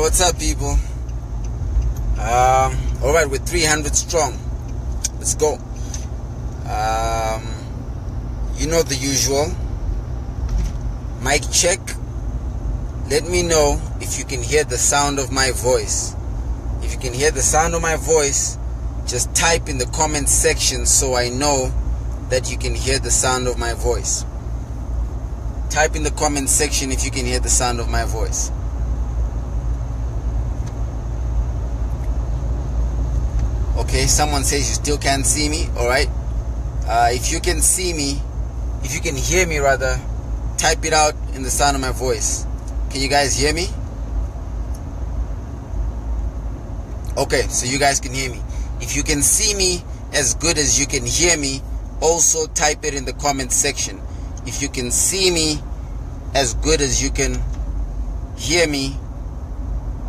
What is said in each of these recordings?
what's up, people? Alright, we're 300 strong. Let's go. You know the usual. Mic check. Let me know if you can hear the sound of my voice. If you can hear the sound of my voice, just type in the comment section so I know that you can hear the sound of my voice. Type in the comment section if you can hear the sound of my voice. Okay, someone says you still can't see me. Alright. If you can see me, if you can hear me rather, type it out in the sound of my voice. Can you guys hear me? Okay, so you guys can hear me. If you can see me as good as you can hear me, also type it in the comment section. If you can see me as good as you can hear me,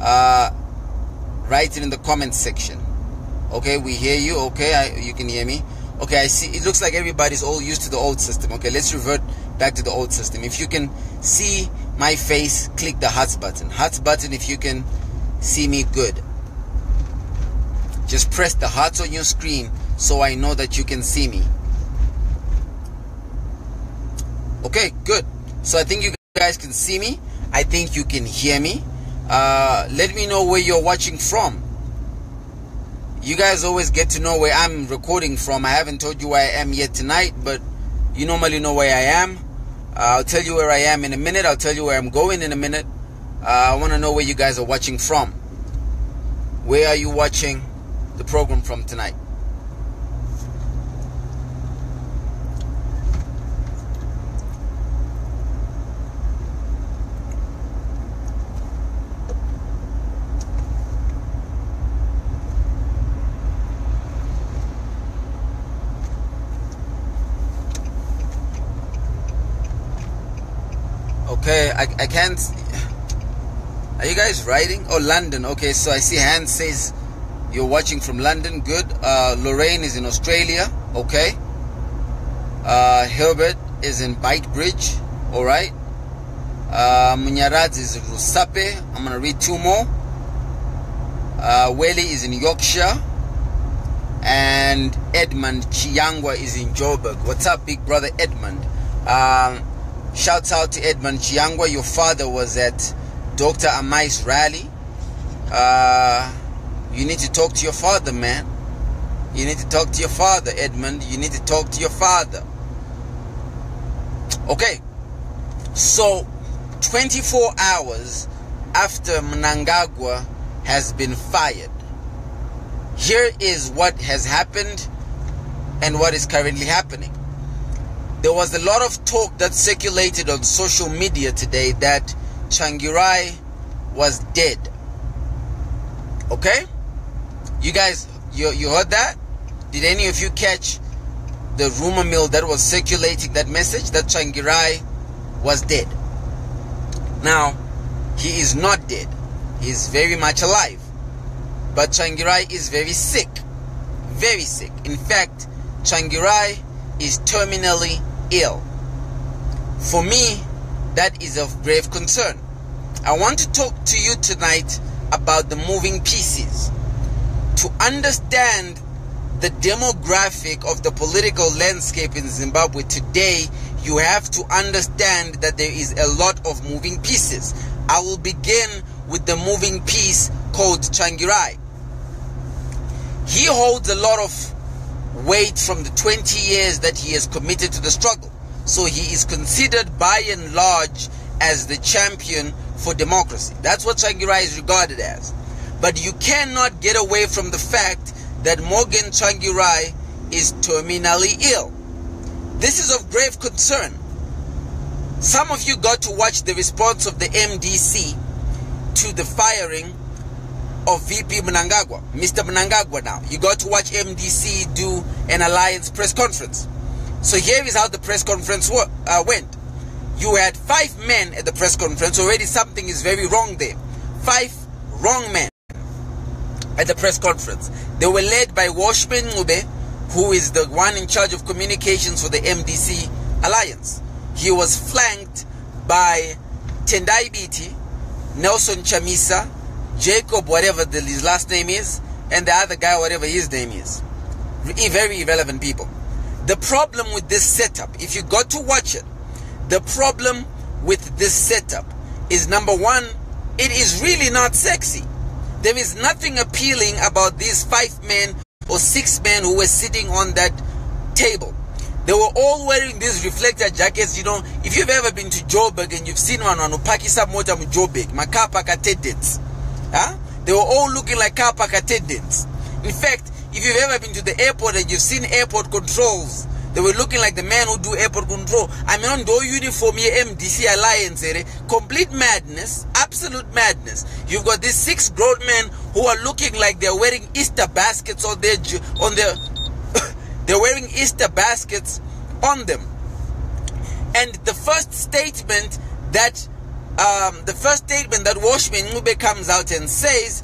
write it in the comment section. Okay, we hear you. Okay, you can hear me. Okay, I see. It looks like everybody's all used to the old system. Okay, let's revert back to the old system. If you can see my face, click the hearts button. Hearts button if you can see me good. Just press the hearts on your screen so I know that you can see me. Okay, good. So I think you guys can see me. I think you can hear me. Let me know where you're watching from. You guys always get to know where I'm recording from. I haven't told you where I am yet tonight, but you normally know where I am. I'll tell you where I am in a minute. I'll tell you where I'm going in a minute. I want to know where you guys are watching from. Where are you watching the program from tonight? Okay, I can't. Are you guys writing? Oh, London. Okay, so I see Hans says you're watching from London. Good. Lorraine is in Australia. Okay. Herbert is in Bitebridge. All right. Munyaradz is in Rusape. I'm gonna read two more. Welly is in Yorkshire, and Edmund Chiangwa is in Joburg. What's up, big brother Edmund? Shouts out to Edmund Chiangwa. Your father was at Dr. Amai's rally. You need to talk to your father, man. You need to talk to your father, Edmund. You need to talk to your father. Okay. So, 24 hours after Mnangagwa has been fired, here is what has happened and what is currently happening. There was a lot of talk that circulated on social media today that Tsvangirai was dead. Okay? You guys, you heard that? Did any of you catch the rumor mill that was circulating that message that Tsvangirai was dead? Now, he is not dead. He is very much alive. But Tsvangirai is very sick. Very sick. In fact, Tsvangirai is terminally ill. For me, that is of grave concern. I want to talk to you tonight about the moving pieces. To understand the demographic of the political landscape in Zimbabwe today, you have to understand that there is a lot of moving pieces. I will begin with the moving piece called Tsvangirai. He holds a lot of weight from the 20 years that he has committed to the struggle. So he is considered by and large as the champion for democracy. That's what Tsvangirai is regarded as. But you cannot get away from the fact that Morgan Tsvangirai is terminally ill. This is of grave concern. Some of you got to watch the response of the MDC to the firing of VP Mnangagwa, Mr. Mnangagwa now. You got to watch MDC do an alliance press conference. So here is how the press conference went. You had 5 men at the press conference. Already something is very wrong there. 5 wrong men at the press conference. They were led by Washman Ngube, who is the one in charge of communications for the MDC alliance. He was flanked by Tendai Biti, Nelson Chamisa, Jacob, whatever his last name is, and the other guy, whatever his name is. Very irrelevant people. The problem with this setup, if you got to watch it, the problem with this setup is, number one, it is really not sexy. There is nothing appealing about these 5 men or 6 men who were sitting on that table. They were all wearing these reflector jackets. You know, if you've ever been to Joburg and you've seen one on Pakistan Motor Joburg, my car park attendants, they were all looking like car park attendants. In fact, if you've ever been to the airport and you've seen airport controls, they were looking like the men who do airport control. I mean, on the uniform here, MDC Alliance, complete madness, absolute madness. You've got these 6 grown men who are looking like they're wearing Easter baskets on their they're wearing Easter baskets on them. And the first statement that Washman Ngube comes out and says,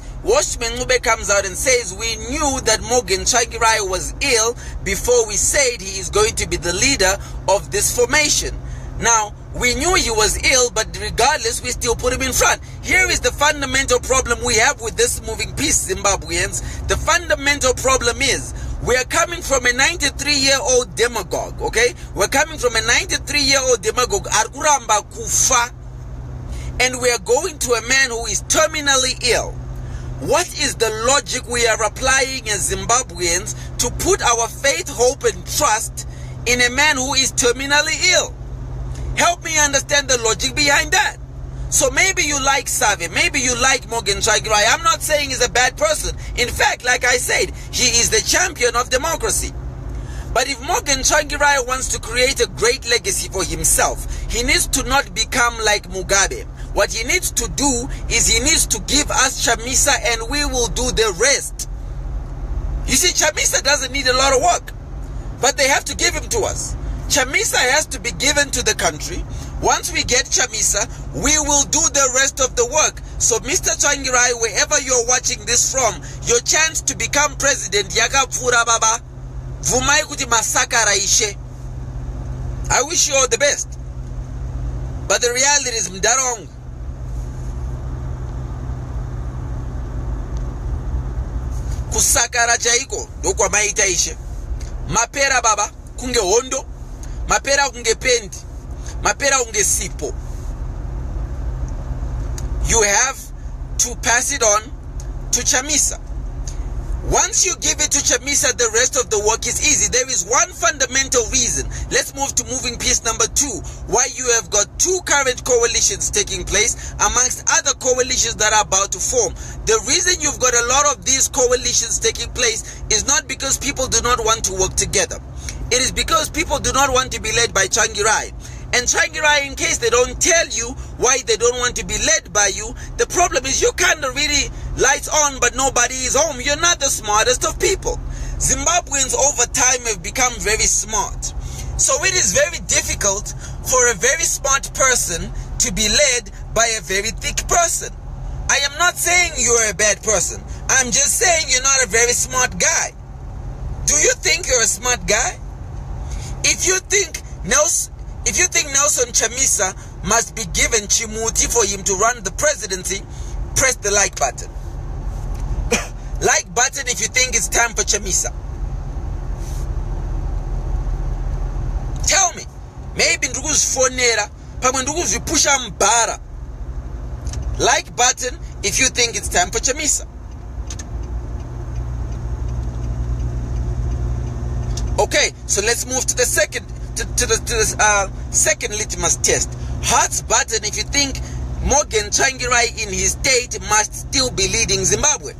we knew that Morgan Tsvangirai was ill before we said he is going to be the leader of this formation. Now, we knew he was ill, but regardless, we still put him in front. Here is the fundamental problem we have with this moving piece, Zimbabweans. The fundamental problem is, we are coming from a 93-year-old demagogue, okay? We're coming from a 93-year-old demagogue, Arkuramba Kufa, and we are going to a man who is terminally ill. What is the logic we are applying as Zimbabweans to put our faith, hope, and trust in a man who is terminally ill? Help me understand the logic behind that. So maybe you like Save, maybe you like Morgan Tsvangirai. I'm not saying he's a bad person. In fact, like I said, he is the champion of democracy. But if Morgan Tsvangirai wants to create a great legacy for himself, he needs to not become like Mugabe. What he needs to do is he needs to give us Chamisa, and we will do the rest. You see, Chamisa doesn't need a lot of work, but they have to give him to us. Chamisa has to be given to the country. Once we get Chamisa, we will do the rest of the work. So Mr. Tsvangirai, wherever you're watching this from, your chance to become president, yakapfura baba, vumai kuti masakara ishe. I wish you all the best. But the reality is mdarong. Kusakara chaiko ndokwa maita ishe. Mapera baba kunge hondo, mapera kunge pendi, mapera kunge sipo. You have to pass it on to Chamisa. Once you give it to Chamisa, the rest of the work is easy. There is one fundamental reason. Let's move to moving piece number 2. Why you have got 2 current coalitions taking place amongst other coalitions that are about to form. The reason you've got a lot of these coalitions taking place is not because people do not want to work together. It is because people do not want to be led by Tsvangirai. And Tsvangirai, in case they don't tell you why they don't want to be led by you, the problem is you kind of really lights on but nobody is home. You're not the smartest of people. Zimbabweans over time have become very smart. So it is very difficult for a very smart person to be led by a very thick person. I am not saying you're a bad person. I'm just saying you're not a very smart guy. Do you think you're a smart guy? If you think Nelson Chamisa must be given Chimuti for him to run the presidency, press the like button. Like button if you think it's time for Chamisa. Tell me. Maybe ndikuzifonera pamwe ndikuzvipusha mbara. Like button if you think it's time for Chamisa. Okay, so let's move to the second second litmus test. Hearts button if you think Morgan Tsvangirai in his state must still be leading Zimbabwe.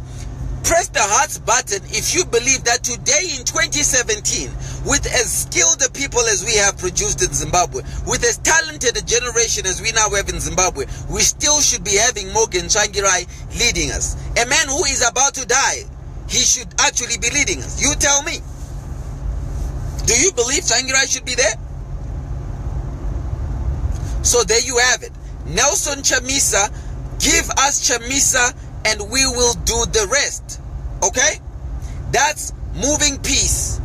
Press the hearts button if you believe that today in 2017, with as skilled a people as we have produced in Zimbabwe, with as talented a generation as we now have in Zimbabwe, we still should be having Morgan Tsvangirai leading us. A man who is about to die, he should actually be leading us. You tell me. Do you believe Tsvangirai should be there? So there you have it. Nelson Chamisa, give us Chamisa and we will do the rest. Okay? That's moving piece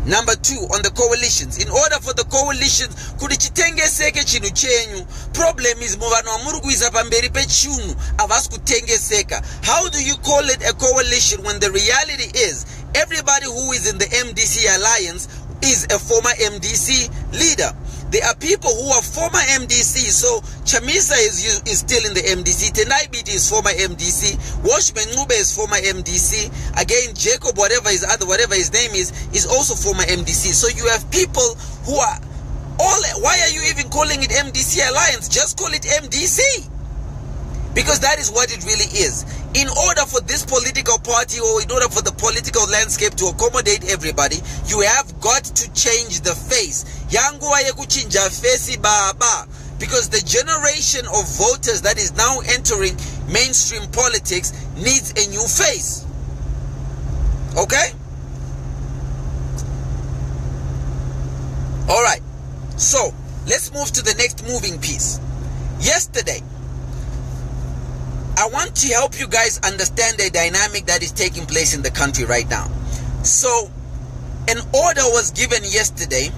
Number 2, on the coalitions. In order for the coalitions, kuti chitengeseke chinu chenyu, problem is muvano amurugwiza pamberi pechunu avasi kutengeseka. How do you call it a coalition when the reality is everybody who is in the MDC alliance is a former MDC leader? There are people who are former MDC. So Chamisa is still in the MDC. Tendai Biti is former MDC. Washman Ngube is former MDC. Again, Jacob, whatever his name is also former MDC. So you have people who are all. Why are you even calling it MDC Alliance? Just call it MDC. Because that is what it really is. In order for this political party, or in order for the political landscape to accommodate everybody, you have got to change the face. Yangu waye kuchinja face baba. Because the generation of voters that is now entering mainstream politics needs a new face. Okay? Alright. So, let's move to the next moving piece. Yesterday, I want to help you guys understand the dynamic that is taking place in the country right now. So, an order was given yesterday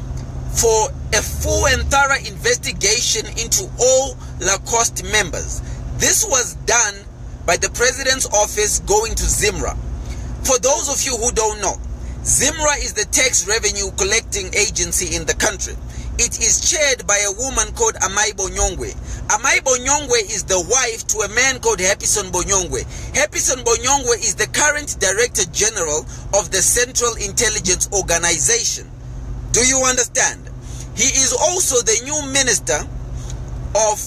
for a full and thorough investigation into all Lacoste members. This was done by the President's office going to Zimra. For those of you who don't know, Zimra is the tax revenue collecting agency in the country. It is chaired by a woman called Amai Bonyongwe. Amai Bonyongwe is the wife to a man called Happison Bonyongwe. Happison Bonyongwe is the current Director General of the Central Intelligence Organization. Do you understand? He is also the new Minister of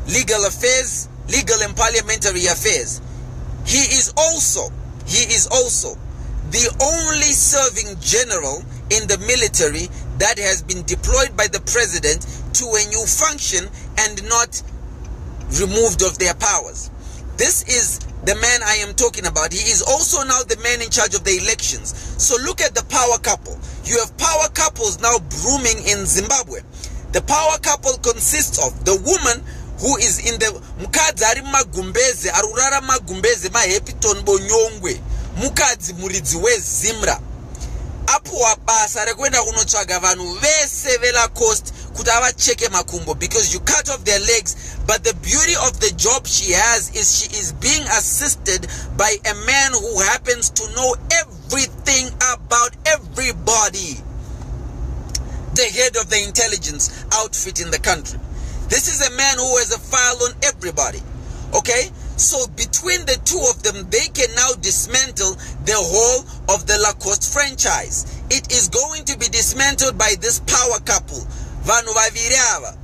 Legal Affairs, Legal and Parliamentary Affairs. He is also the only serving general in the military that has been deployed by the president to a new function and not removed of their powers. This is the man I am talking about. He is also now the man in charge of the elections. So look at the power couple. You have power couples now blooming in Zimbabwe. The power couple consists of the woman who is in the mukadzi ari magumbeze arurara magumbeze maHappison Bonyongwe, mukadzi muridzi weZimra. Apuwa basa rekwenda kunotsvaga vanhu vese veLacoste kuti avacheke makumbo, because you cut off their legs. But the beauty of the job she has is she is being assisted by a man who happens to know everything about everybody. The head of the intelligence outfit in the country. This is a man who has a file on everybody. Okay? So between the two of them, they can now dismantle the whole of the Lacoste franchise. It is going to be dismantled by this power couple. Vanu Vaviriava.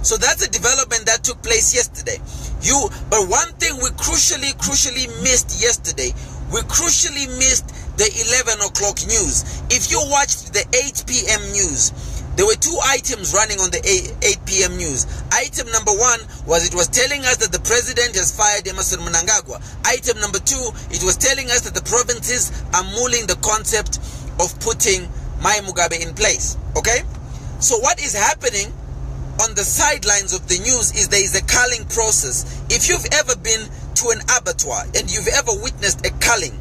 So that's a development that took place yesterday. But one thing we crucially missed yesterday, we crucially missed the 11 o'clock news. If you watched the 8 p.m. news, there were two items running on the 8 p.m. news. Item number 1 was it was telling us that the president has fired Emmerson Mnangagwa. Item number 2, it was telling us that the provinces are mulling the concept of putting Mai Mugabe in place. Okay? So what is happening on the sidelines of the news is there is a culling process. If you've ever been to an abattoir and you've ever witnessed a culling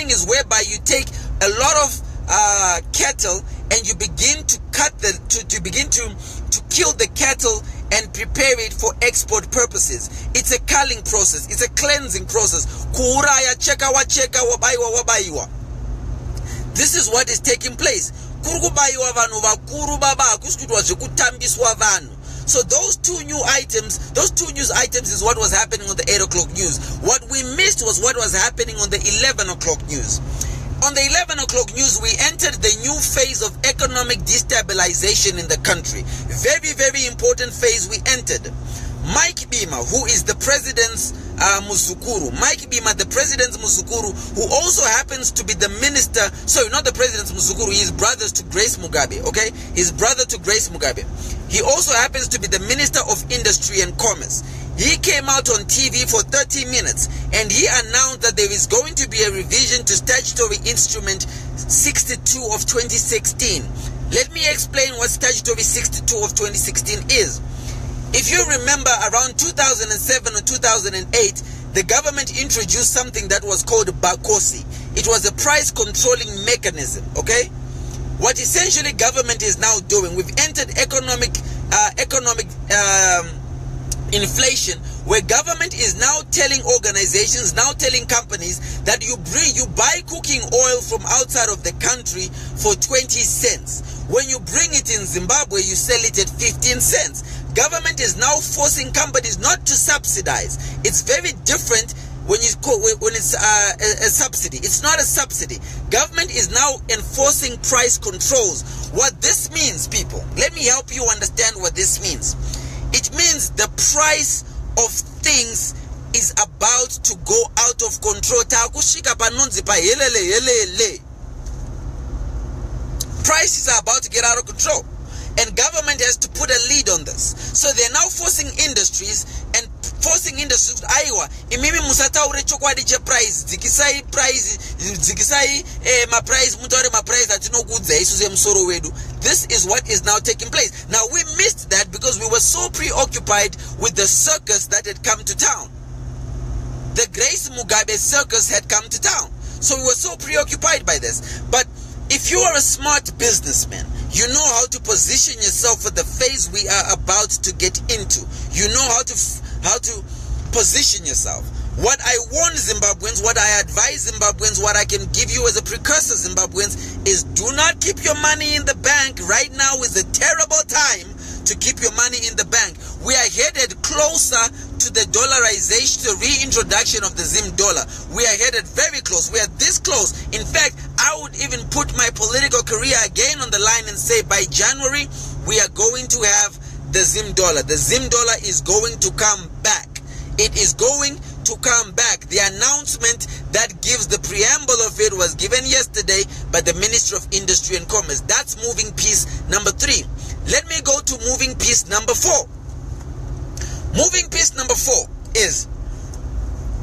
is whereby you take a lot of cattle and you begin to kill the cattle and prepare it for export purposes. It's a culling process. It's a cleansing process. Kuuraya cheka wabaiwa wabaiwa. This is what is taking place. Kurubaiwa vanu vakuru baba kuskutwa zvekutambiswa vanhu. So those two news items is what was happening on the 8 o'clock news. What we missed was what was happening on the 11 o'clock news. On the 11 o'clock news, we entered the new phase of economic destabilization in the country. Very, very important phase we entered. Mike Bima, who is the president's Musukuru. Mike Bima, the president's Musukuru, who also happens to be the minister. Sorry, not the president's Musukuru. He is brothers to Grace Mugabe. Okay? His brother to Grace Mugabe. He also happens to be the Minister of Industry and Commerce. He came out on TV for 30 minutes and he announced that there is going to be a revision to Statutory Instrument 62 of 2016. Let me explain what Statutory 62 of 2016 is. If you remember, around 2007 or 2008, the government introduced something that was called Bakosi. It was a price controlling mechanism, okay? what essentially government is now doing, we've entered economic inflation, where government is now telling organizations, now telling companies that you buy cooking oil from outside of the country for 20 cents. When you bring it in Zimbabwe, you sell it at 15 cents. Government is now forcing companies not to subsidize. It's very different when it's a subsidy. It's not a subsidy. Government is now enforcing price controls. What this means, people, let me help you understand what this means. It means the price of things is about to go out of control. Prices are about to get out of control, and government has to put a lead on this. So they're now forcing industries Iowa imimi musataure chokwadi che price dzikisai ma price mutaure ma price atinokudza isuze musoro wedu. This is what is now taking place. Now we missed that because we were so preoccupied with the circus that had come to town. The Grace Mugabe circus had come to town, so we were so preoccupied by this. But if you are a smart businessman, you know how to position yourself for the phase we are about to get into. You know how to position yourself. What I warn Zimbabweans, what I advise Zimbabweans, what I can give you as a precursor Zimbabweans is do not keep your money in the bank. Right now is a terrible time to keep your money in the bank. We are headed closer to the dollarization, the reintroduction of the Zim dollar. We are headed very close. We are this close. In fact, I would even put my political career again on the line and say by January, we are going to have the Zim dollar. The Zim dollar is going to come back. It is going to come back. The announcement that gives the preamble of it was given yesterday by the Ministry of Industry and Commerce. That's moving piece number 3. Let me go to moving piece number 4. Moving piece number 4 is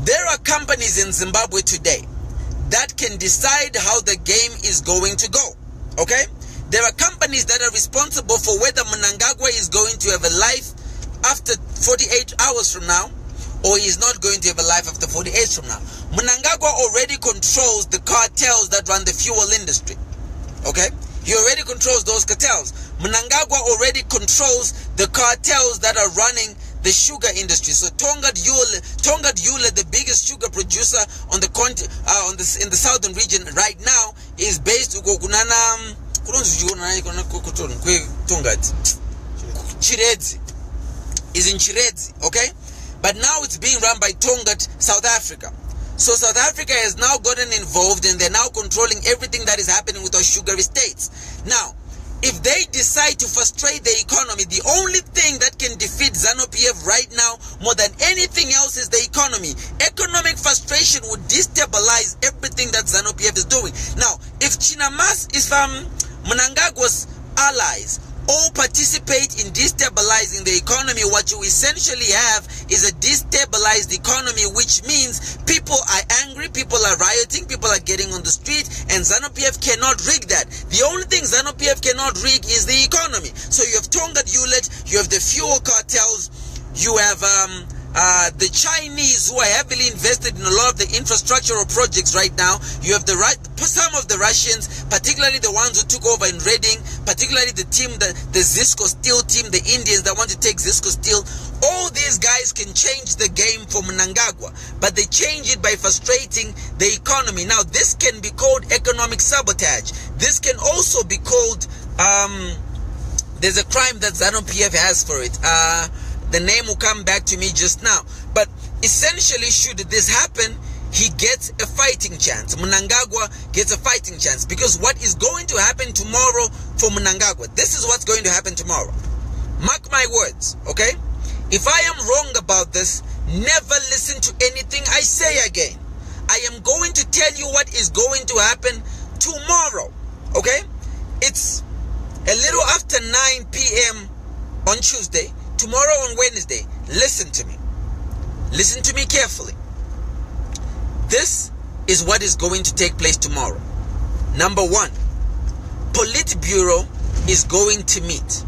there are companies in Zimbabwe today that can decide how the game is going to go. Okay? There are companies that are responsible for whether Mnangagwa is going to have a life after 48 hours from now, or he's not going to have a life after 48 hours from now. Mnangagwa already controls the cartels that run the fuel industry. Okay? He already controls those cartels. Mnangagwa already controls the cartels that are running the sugar industry. So Tonga Dule, the biggest sugar producer on the in the southern region right now, is based is in Chiredzi, okay? But now it's being run by Tongat, South Africa. So South Africa has now gotten involved, and they're now controlling everything that is happening with our sugar estates. Now, if they decide to frustrate the economy, the only thing that can defeat ZANU-PF right now more than anything else is the economy. Economic frustration would destabilize everything that ZANU-PF is doing. Now, if Mnangagwa's allies all participate in destabilizing the economy, what you essentially have is a destabilized economy, which means people are angry, people are rioting, people are getting on the street, and ZANU-PF cannot rig that. The only thing ZANU-PF cannot rig is the economy. So you have Tonga Dule, you have the fuel cartels, you have the Chinese who are heavily invested in a lot of the infrastructural projects right now. You have some of the Russians, particularly the ones who took over in Reading, particularly the team, the Zisco Steel team, the Indians that want to take Zisco Steel. All these guys can change the game for Mnangagwa, but they change it by frustrating the economy. Now, this can be called economic sabotage. This can also be called, there's a crime that ZANU-PF has for it. The name will come back to me just now. But essentially, should this happen, he gets a fighting chance. Mnangagwa gets a fighting chance. Because what is going to happen tomorrow for Mnangagwa, this is what's going to happen tomorrow. Mark my words, okay? If I am wrong about this, never listen to anything I say again. I am going to tell you what is going to happen tomorrow, okay? It's a little after 9 p.m. on Tuesday. Tomorrow on Wednesday, listen to me. Listen to me carefully. This is what is going to take place tomorrow. Number 1, Politburo is going to meet.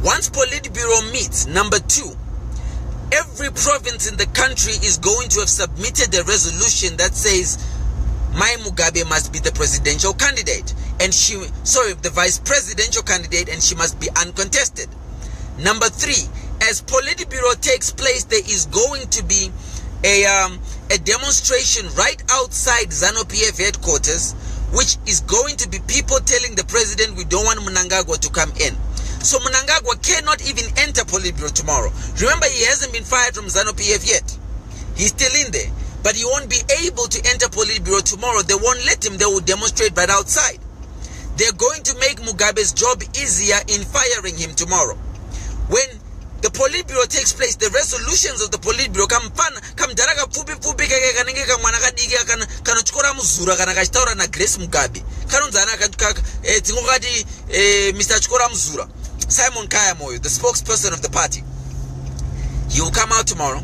Once Politburo meets, number 2, every province in the country is going to have submitted a resolution that says Mai Mugabe must be the presidential candidate, and the vice presidential candidate, and she must be uncontested. Number 3, as Politburo takes place, there is going to be a demonstration right outside ZANU-PF headquarters, which is going to be people telling the president we don't want Mnangagwa to come in. So Mnangagwa cannot even enter Politburo tomorrow. Remember, he hasn't been fired from ZANU-PF yet. He's still in there. But he won't be able to enter Politburo tomorrow. They won't let him. They will demonstrate right outside. They're going to make Mugabe's job easier in firing him tomorrow. When the Politburo takes place, the resolutions of the Politburo kamdaraga fupi kanenge kamwana kadiki kanochukura muzura kana kachitaura na Grace Mugabe kanonzana tingokati Mr. Chukura Muzura, Simon Kayamoyo, the spokesperson of the party. He will come out tomorrow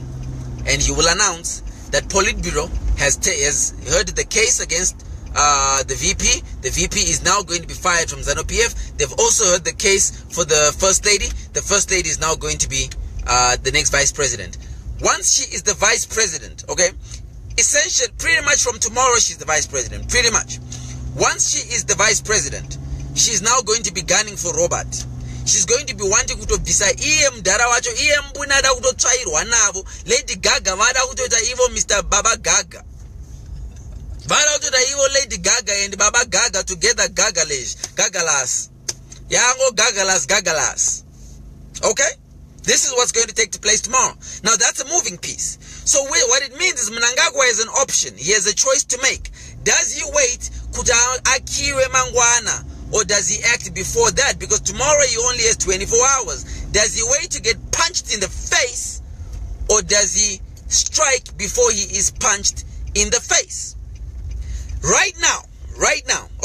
and he will announce that Politburo has heard the case against the VP. The VP is now going to be fired from ZANU-PF. They've also heard the case for the First Lady. The First Lady is now going to be the next Vice President. Once she is the Vice President, okay, essentially, pretty much from tomorrow, she's the Vice President, pretty much. Once she is the Vice President, she's now going to be gunning for Robert. She's going to be wanting to decide Lady Gaga Mr. Baba Gaga. Lady Gaga and Baba Gaga together Gagalas. Yango Gagalas. Okay? This is what's going to take place tomorrow. Now that's a moving piece. So what it means is Mnangagwa is an option. He has a choice to make. Does he wait kuta akiwe mangwana, or does he act before that? Because tomorrow he only has 24 hours. Does he wait to get punched in the face, or does he strike before he is punched in the face? Right now,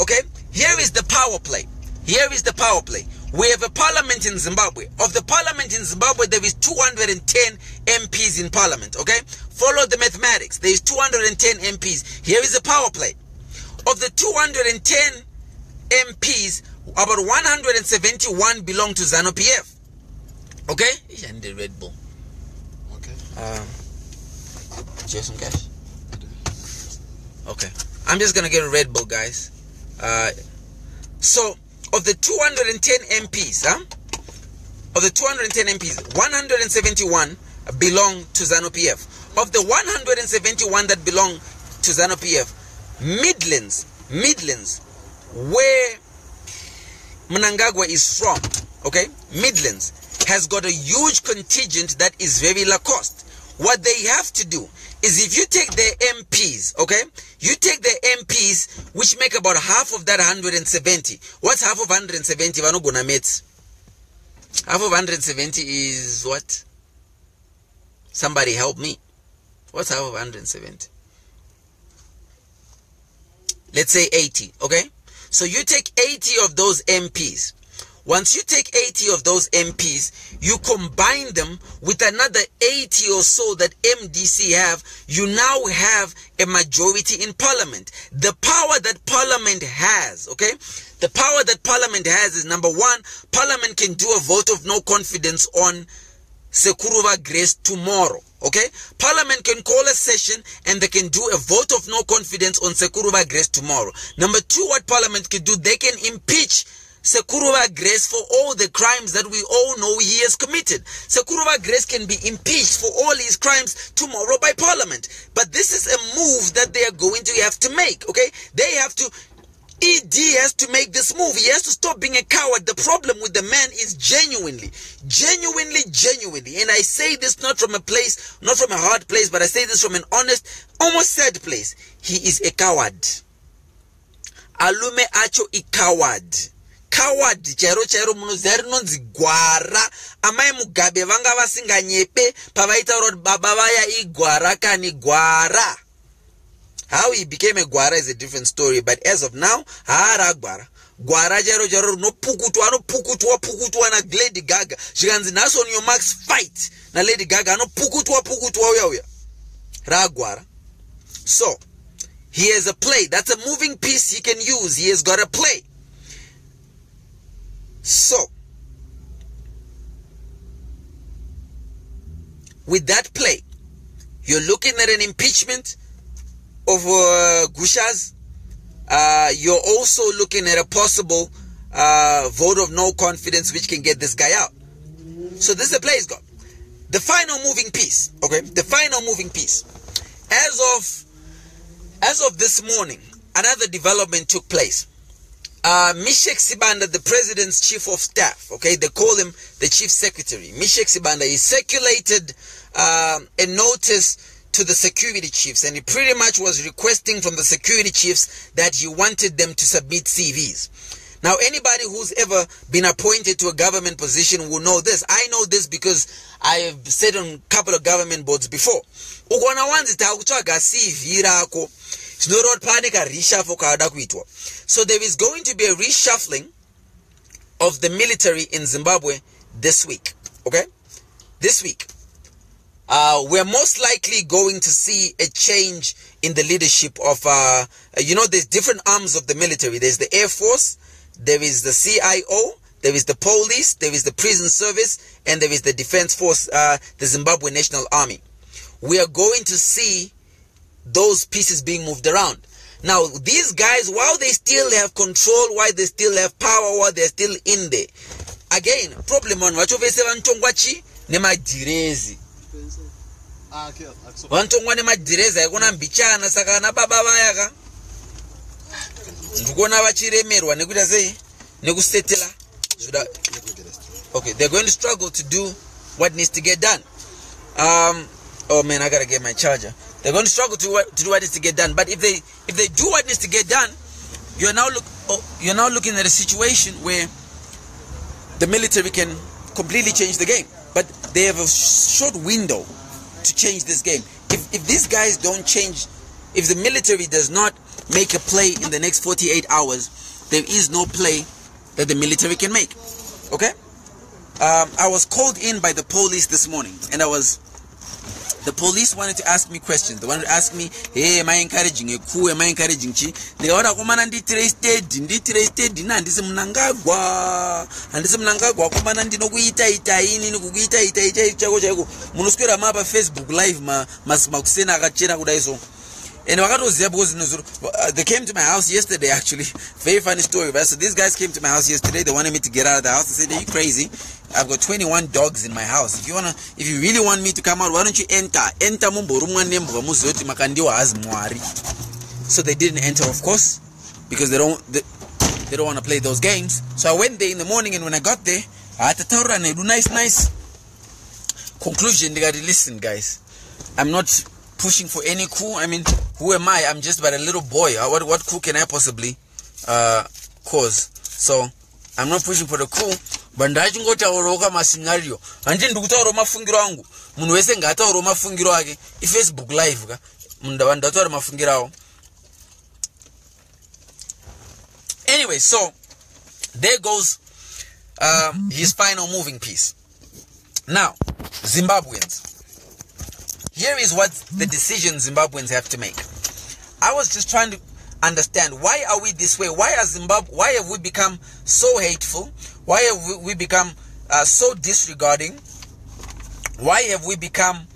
okay, here is the power play. Here is the power play. We have a parliament in Zimbabwe. Of the parliament in Zimbabwe, there is 210 MPs in parliament, okay? Follow the mathematics. There is 210 MPs. Here is the power play. Of the 210 MPs, about 171 belong to ZANU-PF. Okay? And the Red Bull. Okay. Do you have some cash? Okay. I'm just gonna get a Red Bull, guys. So of the 210 MPs, of the 210 MPs, 171 belong to ZANU-PF. Of the 171 that belong to ZANU-PF, Midlands, where Mnangagwa is from, okay, Midlands has got a huge contingent that is very low cost. What they have to do is, if you take their MPs, okay, you take their MPs, which make about half of that 170. What's half of 170? Half of 170 is what? Somebody help me. What's half of 170? Let's say 80, okay? So you take 80 of those MPs. Once you take 80 of those MPs, you combine them with another 80 or so that MDC have, you now have a majority in parliament. The power that parliament has, okay? The power that parliament has is, number one, parliament can do a vote of no confidence on Sekuruva Grace tomorrow, okay? Parliament can call a session and they can do a vote of no confidence on Sekuruva Grace tomorrow. Number two, what parliament can do, they can impeach Sekuruva Grace for all the crimes that we all know he has committed. Sekuruva Grace can be impeached for all his crimes tomorrow by parliament. But this is a move that they are going to have to make, okay? They have to, ED has to make this move. He has to stop being a coward. The problem with the man is genuinely, and I say this not from a place, not from a hard place, but I say this from an honest, almost sad place. He is a coward. Alume acho I coward. Coward chero munozari nonzi gwara. Amai Mugabe vanga vasinga nyepe pavaita rod baba vaya igwara kani gwara. How he became a gwara is a different story, but as of now, hara gwara. Gwara jero no pukutwa na Lady Gaga. Shiganzi naso on your marks fight na Lady Gaga no pukutwa uya. Ra gwara. So he has a play. That's a moving piece he can use. He has got a play. So, with that play, you're looking at an impeachment of Gusha's. you're also looking at a possible vote of no confidence, which can get this guy out. So this is the place go. The final moving piece, okay? The final moving piece. As of this morning, another development took place. Mishek Sibanda, the president's chief of staff, okay, they call him the chief secretary. Mishek Sibanda, he circulated a notice to the security chiefs, and he pretty much was requesting from the security chiefs that he wanted them to submit CVs. Now, anybody who's ever been appointed to a government position will know this. I know this because I have sat on a couple of government boards before. So there is going to be a reshuffling of the military in Zimbabwe this week. Okay? This week. We're most likely going to see a change in the leadership of, there's different arms of the military. There's the Air Force, there is the CIO, there is the police, there is the prison service, and there is the defense force, the Zimbabwe National Army. We are going to see those pieces being moved around. Now, these guys, while they still have control, while they still have power, while they're still in there, again, problem on what you say, Nemadirezi. Wantongwa nemadirezi yakuna mbichana saka na baba vayaka. Ndukona vachiremerwa nekuita sei? Nekusetela. Okay, they're going to struggle to do what needs to get done. Oh man, I gotta get my charger. They're going to struggle to do what needs to get done. But if they do what needs to get done, you're now looking at a situation where the military can completely change the game. But they have a short window to change this game. If these guys don't change, if the military does not make a play in the next 48 hours, there is no play that the military can make. Okay? I was called in by the police this morning, and the police wanted to ask me questions. They wanted to ask me, hey, am I encouraging a coup? Am I encouraging chi? They were like, kumana ndi na ndisi mnangagwa. Ndisi mnangagwa kumana ndi no kuita ini no kuita chako. Munoskwera mapa Facebook live makusena akachena kudaiso. And they came to my house yesterday, actually. Very funny story. So these guys came to my house yesterday. They wanted me to get out of the house. They said, are you crazy? I've got 21 dogs in my house. If you really want me to come out, why don't you enter? So they didn't enter, of course, because they don't want to play those games. So I went there in the morning, and when I got there, I had to tell them, nice conclusion. They got to listen, guys. I'm not pushing for any coup. I mean, who am I? I'm just but a little boy. What coup can I possibly cause? So I'm not pushing for the coup, but ndachingota oroka ma scenario. Anje ndikutaura mafungiro angu. Munhu wese ngataura mafungiro ake. Facebook live ka. Munhu ndataura mafungiro awo. Anyway, so there goes his final moving piece. Now, Zimbabweans. Here is what the decision Zimbabweans have to make. I was just trying to understand, why are we this way? Why have we become so hateful? Why have we become so disregarding? Why have we become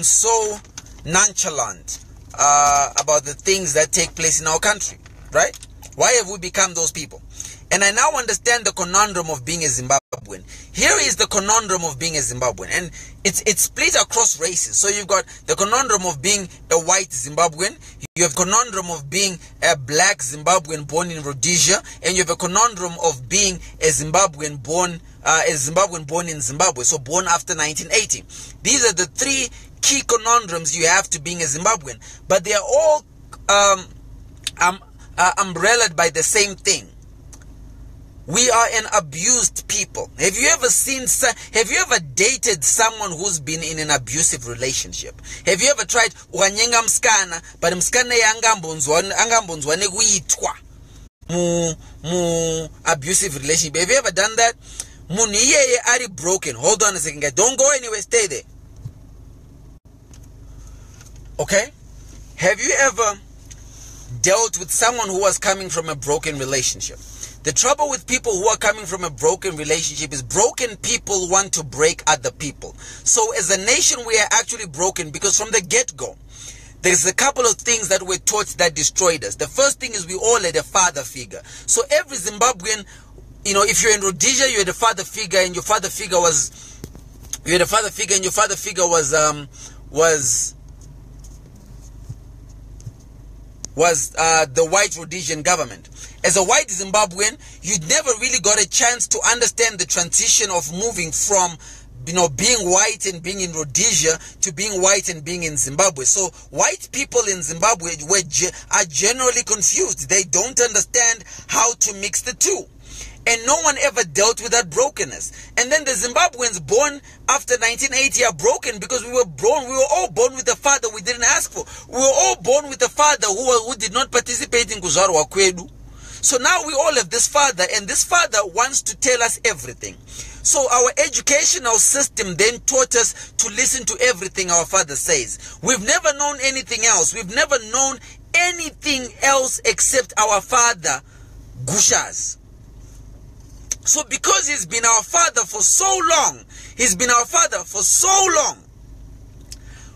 so nonchalant about the things that take place in our country, right? Why have we become those people? And I now understand the conundrum of being a Zimbabwean. Here is the conundrum of being a Zimbabwean. And it's split across races. So you've got the conundrum of being a white Zimbabwean. You have conundrum of being a black Zimbabwean born in Rhodesia. And you have a conundrum of being a Zimbabwean born in Zimbabwe. So born after 1980. These are the three key conundrums you have to being a Zimbabwean. But they are all umbrellaed by the same thing. We are an abused people. Have you ever dated someone who's been in an abusive relationship? Have you ever tried wanyenga mskana, but mskana angambonzwa nekuitwa mu abusive relationship? Have you ever done that? Muniyeye are broken. Hold on a second, guys. Don't go anywhere. Stay there. Okay? Have you ever dealt with someone who was coming from a broken relationship? The trouble with people who are coming from a broken relationship is broken people want to break other people. So as a nation, we are actually broken because from the get-go, there's a couple of things that we're taught that destroyed us. The first thing is we all had a father figure. So every Zimbabwean, you know, if you're in Rhodesia, you had a father figure, and your father figure was the white Rhodesian government. As a white Zimbabwean, you never really got a chance to understand the transition of moving from, you know, being white and being in Rhodesia to being white and being in Zimbabwe. So white people in Zimbabwe are generally confused. They don't understand how to mix the two. And no one ever dealt with that brokenness. And then the Zimbabweans born after 1980 are broken because we were all born with a father we didn't ask for. We were all born with a father who did not participate in kuzvarwa kwedu. So now we all have this father, and this father wants to tell us everything. So our educational system then taught us to listen to everything our father says. We've never known anything else. We've never known anything else except our father, Gushas. So because he's been our father for so long,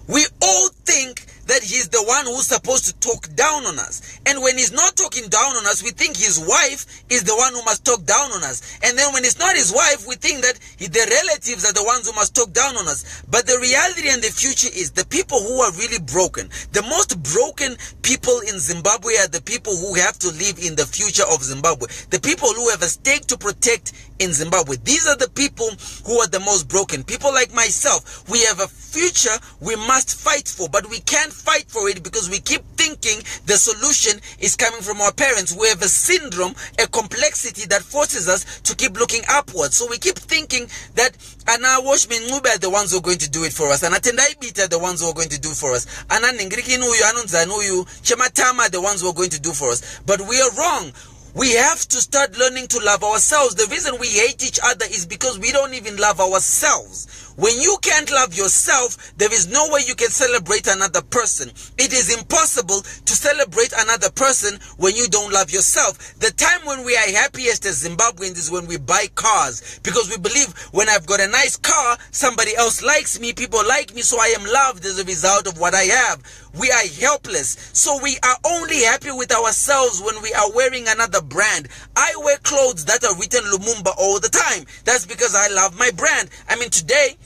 we all think that he's the one who's supposed to talk down on us. And when he's not talking down on us, we think his wife is the one who must talk down on us. And then when it's not his wife, we think that the relatives are the ones who must talk down on us. But the reality and the future is the people who are really broken. The most broken people in Zimbabwe are the people who have to live in the future of Zimbabwe. The people who have a stake to protect in Zimbabwe. These are the people who are the most broken. People like myself, we have a future we must fight for, but we can't fight for it because we keep thinking the solution is coming from our parents. We have a syndrome, a complexity that forces us to keep looking upwards. So we keep thinking that Ana Washmin Ngube are the ones who are going to do it for us. Ana Tendai Bita are the ones who are going to do for us. Ana Nengrikinu Anunzanuyu Chematama are the ones who are going to do for us. But we are wrong. We have to start learning to love ourselves. The reason we hate each other is because we don't even love ourselves. When you can't love yourself, there is no way you can celebrate another person. It is impossible to celebrate another person when you don't love yourself. The time when we are happiest as Zimbabweans is when we buy cars, because we believe when I've got a nice car, somebody else likes me, people like me, so I am loved as a result of what I have. We are helpless. So we are only happy with ourselves when we are wearing another brand. I wear clothes that are written Lumumba all the time. That's because I love my brand. I mean, today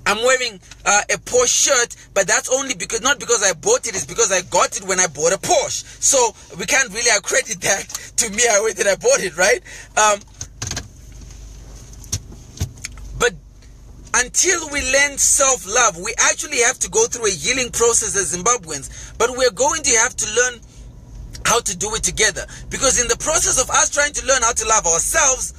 I'm wearing a Porsche shirt, but that's only because, not because I bought it, it's because I got it when I bought a Porsche. So we can't really accredit that to me the way that I bought it, right? But until we learn self-love, we actually have to go through a healing process as Zimbabweans. But we're going to have to learn how to do it together. Because in the process of us trying to learn how to love ourselves,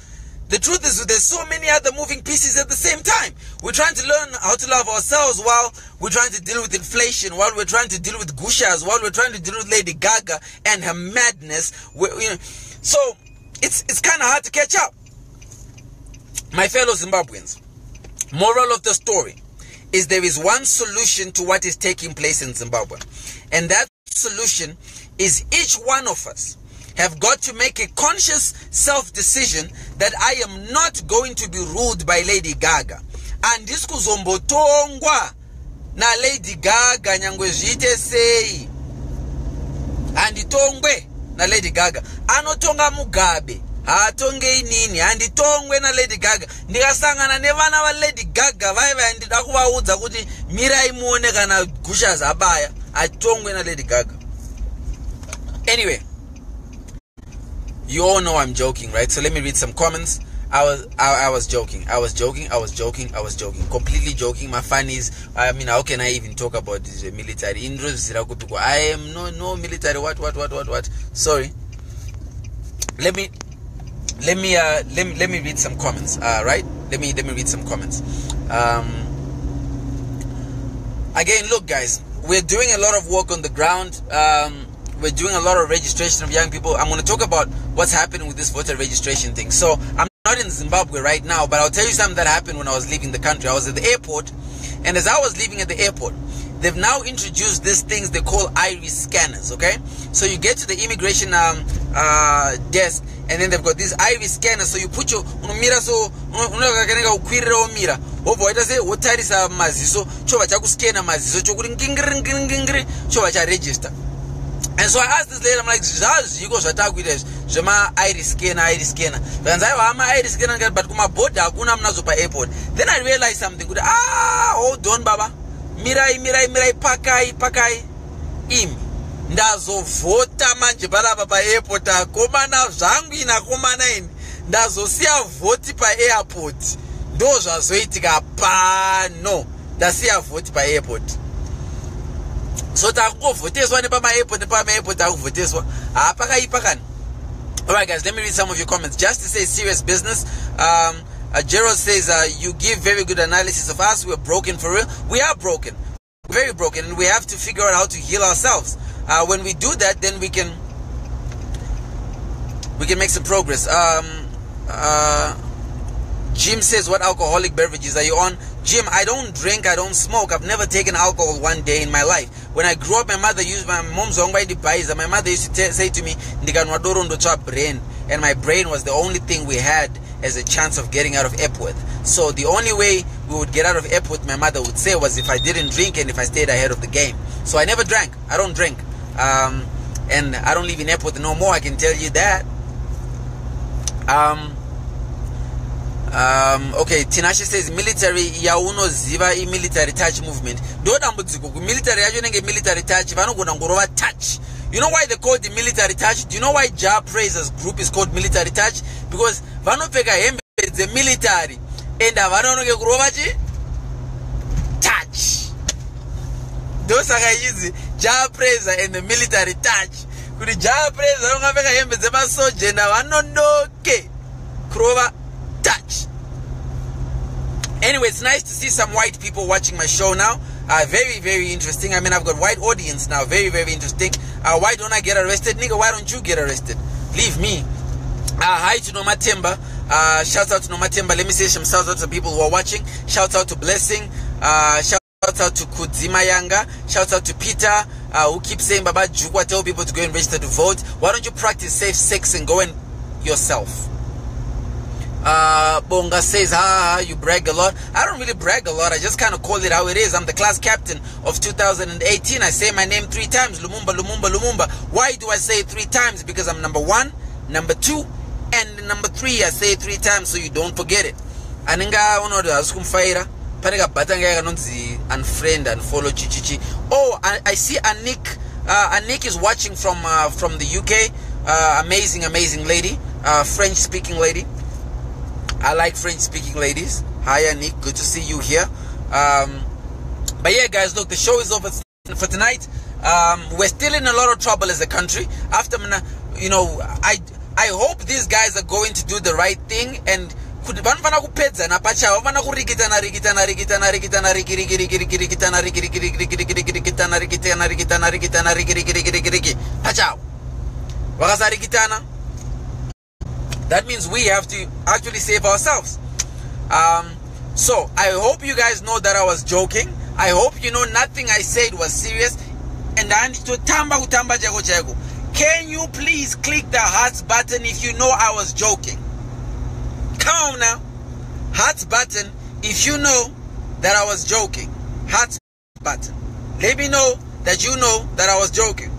the truth is there's so many other moving pieces at the same time. We're trying to learn how to love ourselves while we're trying to deal with inflation, while we're trying to deal with Gushas, while we're trying to deal with Lady Gaga and her madness. So it's kind of hard to catch up. My fellow Zimbabweans, moral of the story is there is one solution to what is taking place in Zimbabwe. And that solution is each one of us have got to make a conscious self-decision that I am not going to be ruled by Lady Gaga. And this kuzombotongwa na Lady Gaga nyangwe jite sei. Anditongwe na Lady Gaga. Anotonga Mugabe. Atonge inini. Anditongwe na Lady Gaga. Ndikasangana nevana va Lady Gaga vaiva ndida kuvaudza kuti mirai muone kana Gusha zabaya. Atongwe na Lady Gaga. Anyway, you all know I'm joking, right? So let me read some comments. I was joking. Completely joking. My fun is, I mean, how can I even talk about this military? I am no military. What? Sorry. Let me read some comments. Right? Let me read some comments. Again, look, guys, we're doing a lot of work on the ground. We're doing a lot of registration of young people. I'm going to talk about what's happening with this voter registration thing. So I'm not in Zimbabwe right now, but I'll tell you something that happened when I was leaving the country. I was at the airport, and as I was leaving at the airport, they've now introduced these things they call iris scanners, okay? So you get to the immigration desk, and then they've got these iris scanners. So you put your mira, so wobva waita sei wotarisa maziso chobva chakuskena maziso chokuti ngingiri chobva charegister. And so I asked this lady, I'm like, zvazviko zvatakuita izvi zvema-iris scanner vanzi aiwa ama-iris scanner but kumabhodha hakuna munazo airport. Then I realized something kuti hold on baba, mirai pakai imi ndazovhota manje palapa airport akomana zvangu inakomana ini ndazosiya vhoti airport ndo zvazoitika pano ndasiya vhoti airport. So takungovhoteswa nepama-airport akuvhoteswa pakaipa kani. Alright guys, let me read some of your comments. Just to say serious business. Gerald says you give very good analysis of us. We're broken for real. We are broken, very broken, and we have to figure out how to heal ourselves. When we do that, then we can make some progress. Jim says, what alcoholic beverages are you on? Jim, I don't drink, I don't smoke. I've never taken alcohol one day in my life. When I grew up, my mother used my mom's device. My mother used to say to me, brain, and my brain was the only thing we had as a chance of getting out of Epworth. So the only way we would get out of Epworth, my mother would say, was if I didn't drink and if I stayed ahead of the game. So I never drank. I don't drink. And I don't live in Epworth no more, I can tell you that. Okay, Tinashe says military yauno ziva military touch movement. Military military touch touch. You know why they call the military touch? Do you know why Ja Praisers group is called military touch? Because vanopeka hembe the military and vanonoke kurova touch. Those are easy. Ja Praiser and the military touch. Kuri Ja Praiser vanopeka hembe zemasoje na vanonoke kurova touch. Anyway, it's nice to see some white people watching my show now. Very, very interesting. I mean, I've got white audience now. Very, very interesting. Why don't I get arrested? Nigga, why don't you get arrested? Leave me. Hi to Nomatemba. Shout out to Nomatemba. Let me say some shout out to people who are watching. Shout out to Blessing. Shout out to Kudzima Yanga. Shout out to Peter, who keeps saying, Baba Jukwa, tell people to go and register to vote. Why don't you practice safe sex and go and yourself? Bonga says, you brag a lot. I don't really brag a lot. I just kind of call it how it is. I'm the class captain of 2018. I say my name 3 times. Lumumba, Lumumba, Lumumba. Why do I say it 3 times? Because I'm number 1, number 2, and number 3. I say it 3 times so you don't forget it. Aninga onodo askumfaira. Panega batanga kanonzi unfriend and follow chichichi. Oh, I see Anik. Anik is watching from the UK. Amazing lady. French speaking lady. I like French speaking ladies. Hi Nick, good to see you here. But yeah guys, look, the show is over for tonight. We're still in a lot of trouble as a country. After, you know, I hope these guys are going to do the right thing and that means we have to actually save ourselves. So I hope you guys know that I was joking. I hope you know nothing I said was serious. And can you please click the hearts button if you know I was joking? Come on now. Hearts button if you know that I was joking. Hearts button. Let me know that you know that I was joking.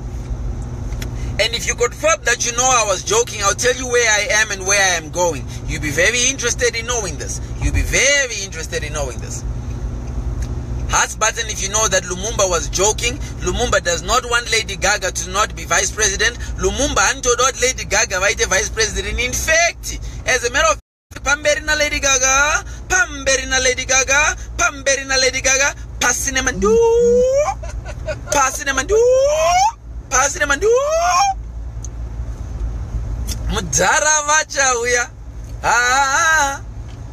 And if you confirm that you know I was joking, I'll tell you where I am and where I am going. You'll be very interested in knowing this. You'll be very interested in knowing this. Hearts button if you know that Lumumba was joking. Lumumba does not want Lady Gaga to not be vice president. Lumumba and not Lady Gaga be vice president. In fact, as a matter of Pamberina Lady Gaga, Pamberina Lady Gaga, Pamberina Lady Gaga, Passinamandu, Passinamandu, Passinamandu, Mudara Vacha Uya,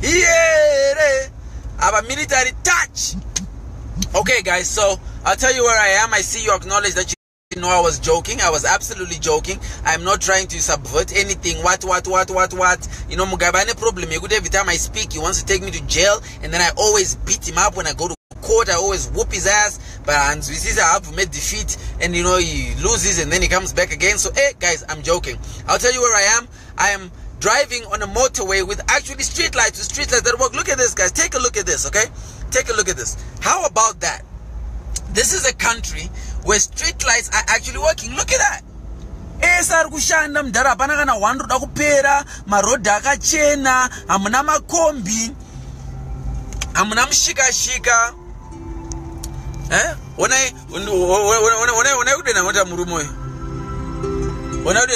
yeah, our military touch. Okay, guys, so I'll tell you where I am. I see you acknowledge that you know I was joking. I was absolutely joking. I'm not trying to subvert anything. What? You know, Mugabane problem. Every time I speak, he wants to take me to jail, and then I always beat him up when I go to court. I always whoop his ass. But I have made defeat, and you know, he loses, and then he comes back again. So, hey, guys, I'm joking. I'll tell you where I am. I am driving on a motorway with actually street lights that work. Look at this, guys. Take a look at this, okay? Take a look at this. How about that? This is a country where street lights are actually working. Look at that. Esar kushanda mdara pana kana wandu da kupera maroda akachena amuna makombi amuna mshika When I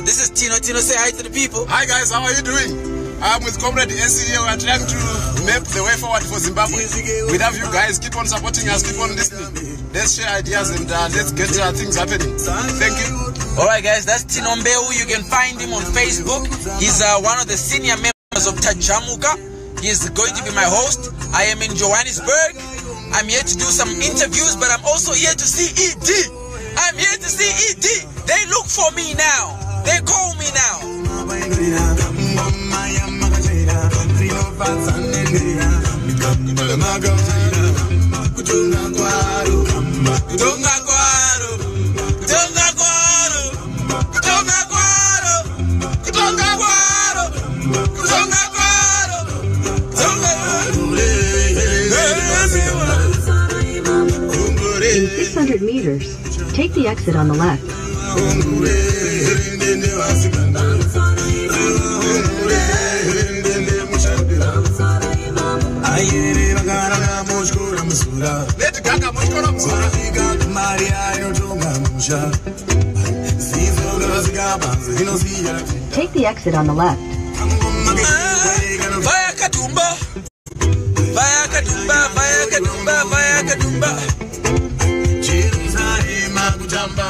this is Tino. Tino, say hi to the people. Hi guys, how are you doing? I'm with Comrade Acie here. We're trying to map the way forward for Zimbabwe. We love you guys. Keep on supporting us. Keep on listening. Let's share ideas and let's get things happening. Thank you. Alright guys, that's Tino Mbeu. You can find him on Facebook. He's one of the senior members of Tajamuka. He's going to be my host. I am in Johannesburg. I'm here to do some interviews, but I'm also here to see ED. I'm here to see ED. They look for me now. They call me now. In 600 meters, take the exit on the left. Take the exit on the left.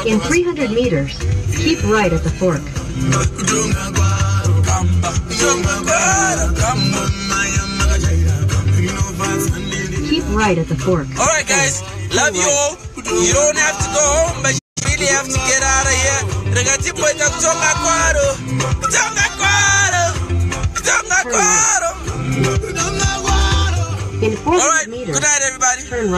In 300 meters, keep right at the fork. Keep right at the fork. Alright guys, love you all. You don't have to go home, but you really have to get out of here. In 400 Alright, meters, good night everybody. turn right.